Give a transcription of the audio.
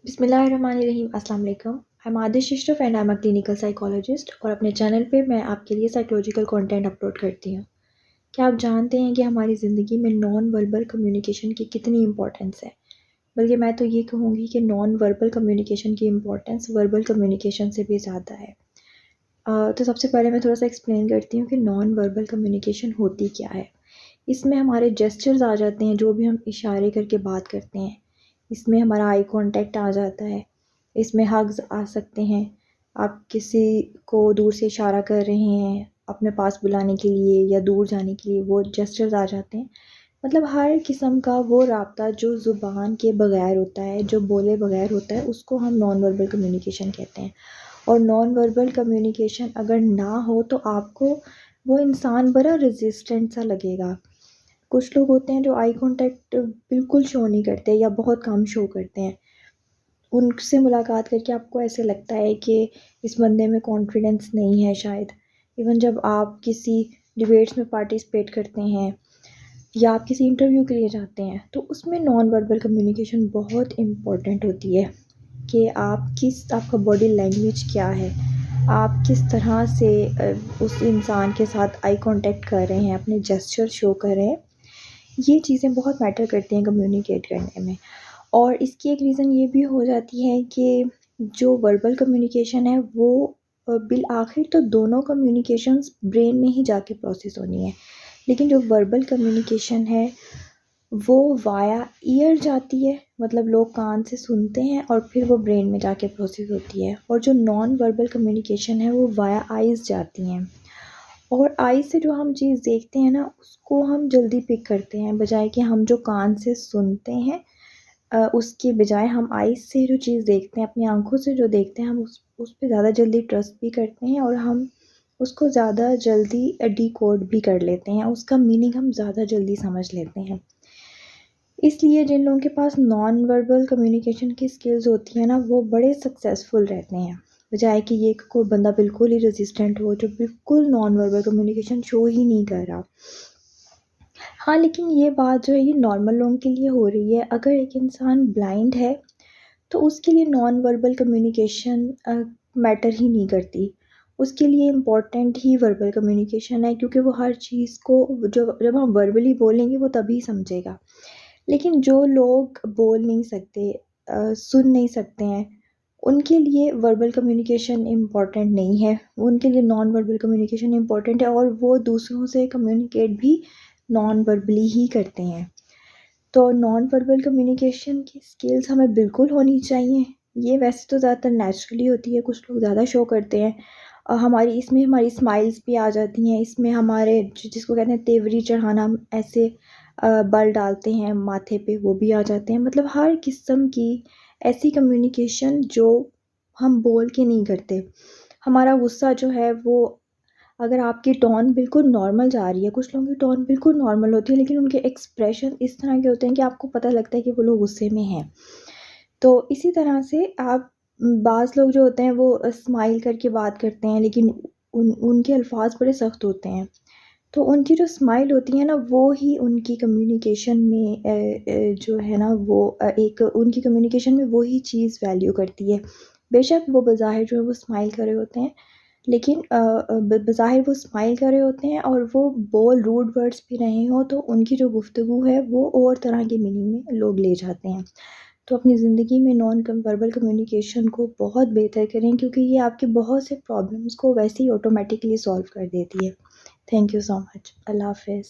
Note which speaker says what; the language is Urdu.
Speaker 1: بسم اللہ الرحمن الرحیم. السلام علیکم. I'm Adish Ashraf and I'm a clinical psychologist. اور اپنے چینل پہ میں آپ کے لیے سائیکولوجیکل کنٹینٹ اپلوڈ کرتی ہوں. کیا آپ جانتے ہیں کہ ہماری زندگی میں نان وربل کمیونیکیشن کی کتنی امپورٹنس ہے؟ بلکہ میں تو یہ کہوں گی کہ نان وربل کمیونیکیشن کی امپورٹنس وربل کمیونیکیشن سے بھی زیادہ ہے. تو سب سے پہلے میں تھوڑا سا ایکسپلین کرتی ہوں کہ نان وربل کمیونیکیشن ہوتی کیا ہے. اس میں ہمارے جیسچرز آ جاتے ہیں، جو بھی ہم اشارے کر کے بات کرتے ہیں. اس میں ہمارا آئی کانٹیکٹ آ جاتا ہے. اس میں ہگز آ سکتے ہیں. آپ کسی کو دور سے اشارہ کر رہے ہیں اپنے پاس بلانے کے لیے یا دور جانے کے لیے، وہ جیسچرز آ جاتے ہیں. مطلب ہر قسم کا وہ رابطہ جو زبان کے بغیر ہوتا ہے، جو بولے بغیر ہوتا ہے، اس کو ہم نان وربل کمیونیکیشن کہتے ہیں. اور نان وربل کمیونیکیشن اگر نہ ہو تو آپ کو وہ انسان بڑا ریزسٹنٹ سا لگے گا. کچھ لوگ ہوتے ہیں جو آئی کانٹیکٹ بالکل شو نہیں کرتے یا بہت کم شو کرتے ہیں. ان سے ملاقات کر کے آپ کو ایسے لگتا ہے کہ اس بندے میں کانفیڈنس نہیں ہے شاید. ایون جب آپ کسی ڈیبیٹس میں پارٹیسپیٹ کرتے ہیں یا آپ کسی انٹرویو کے لیے جاتے ہیں، تو اس میں نان وربل کمیونیکیشن بہت امپورٹنٹ ہوتی ہے کہ آپ کا باڈی لینگویج کیا ہے، آپ کس طرح سے اس انسان کے ساتھ آئی کانٹیکٹ کر رہے ہیں، اپنے جیسچر شو کر رہے ہیں. یہ چیزیں بہت میٹر کرتی ہیں کمیونیکیٹ کرنے میں. اور اس کی ایک ریزن یہ بھی ہو جاتی ہے کہ جو وربل کمیونیکیشن ہے وہ بالآخر تو دونوں کمیونیکیشنز برین میں ہی جا کے پروسیس ہونی ہے، لیکن جو وربل کمیونیکیشن ہے وہ وایا ایئر جاتی ہے. مطلب لوگ کان سے سنتے ہیں اور پھر وہ برین میں جا کے پروسیس ہوتی ہے. اور جو نان وربل کمیونیکیشن ہے وہ وایا آئیز جاتی ہیں. اور آئیز سے جو ہم چیز دیکھتے ہیں نا، اس کو ہم جلدی پک کرتے ہیں، بجائے کہ ہم جو کان سے سنتے ہیں اس کے بجائے ہم آئیز سے جو چیز دیکھتے ہیں، اپنی آنکھوں سے جو دیکھتے ہیں، ہم اس پہ زیادہ جلدی ٹرسٹ بھی کرتے ہیں اور ہم اس کو زیادہ جلدی ڈیکوڈ بھی کر لیتے ہیں. اس کا میننگ ہم زیادہ جلدی سمجھ لیتے ہیں. اس لیے جن لوگوں کے پاس نان وربل کمیونیکیشن کی سکلز ہوتی ہیں نا، وہ بڑے سکسیزفل رہتے ہیں، بجائے کہ یہ کوئی بندہ بالکل ہی ریزسٹنٹ ہو جو بالکل نان وربل کمیونیکیشن شو ہی نہیں کر رہا. ہاں، لیکن یہ بات جو ہے یہ نارمل لوگوں کے لیے ہو رہی ہے. اگر ایک انسان بلائنڈ ہے تو اس کے لیے نان وربل کمیونیکیشن میٹر ہی نہیں کرتی. اس کے لیے امپورٹنٹ ہی وربل کمیونیکیشن ہے، کیونکہ وہ ہر چیز کو جب ہم وربلی بولیں گے وہ تبھی سمجھے گا. لیکن جو لوگ بول نہیں سکتے، سن نہیں سکتے ہیں، ان کے لیے وربل کمیونیکیشن امپورٹنٹ نہیں ہے. ان کے لیے نان وربل کمیونیکیشن امپورٹنٹ ہے، اور وہ دوسروں سے کمیونیکیٹ بھی نان وربلی ہی کرتے ہیں. تو نان وربل کمیونیکیشن کی سکلز ہمیں بالکل ہونی چاہیے. یہ ویسے تو زیادہ تر نیچرلی ہوتی ہے، کچھ لوگ زیادہ شو کرتے ہیں. اس میں ہماری اسمائلز بھی آ جاتی ہیں. اس میں ہمارے جس کو کہتے ہیں تیوری چڑھانا، ایسے بل ڈالتے ہیں ماتھے پہ، وہ بھی آ جاتے ہیں. مطلب ہر قسم کی ایسی کمیونیکیشن جو ہم بول کے نہیں کرتے. ہمارا غصہ جو ہے وہ، اگر آپ کی ٹون بالکل نارمل جا رہی ہے، کچھ لوگوں کی ٹون بالکل نارمل ہوتی ہے لیکن ان کے ایکسپریشن اس طرح کے ہوتے ہیں کہ آپ کو پتہ لگتا ہے کہ وہ لوگ غصے میں ہیں. تو اسی طرح سے بعض لوگ جو ہوتے ہیں وہ اسمائل کر کے بات کرتے ہیں، لیکن ان کے الفاظ بڑے سخت ہوتے ہیں. تو ان کی جو اسمائل ہوتی ہے نا، وہ ہی ان کی کمیونیکیشن میں جو ہے نا، وہ ان کی کمیونیکیشن میں وہی چیز ویلیو کرتی ہے. بے شک وہ بظاہر جو ہے وہ اسمائل کر رہے ہوتے ہیں، لیکن بظاہر وہ اسمائل کر رہے ہوتے ہیں اور وہ بول روڈ ورڈز بھی رہے ہوں، تو ان کی جو گفتگو ہے وہ اور طرح کے میننگ میں لوگ لے جاتے ہیں. تو اپنی زندگی میں نان وربل کمیونیکیشن کو بہت بہتر کریں، کیونکہ یہ آپ کے بہت سے پرابلمس کو ویسے ہی آٹومیٹکلی سالو کر دیتی ہے. تھینک یو سو مچ. اللہ حافظ.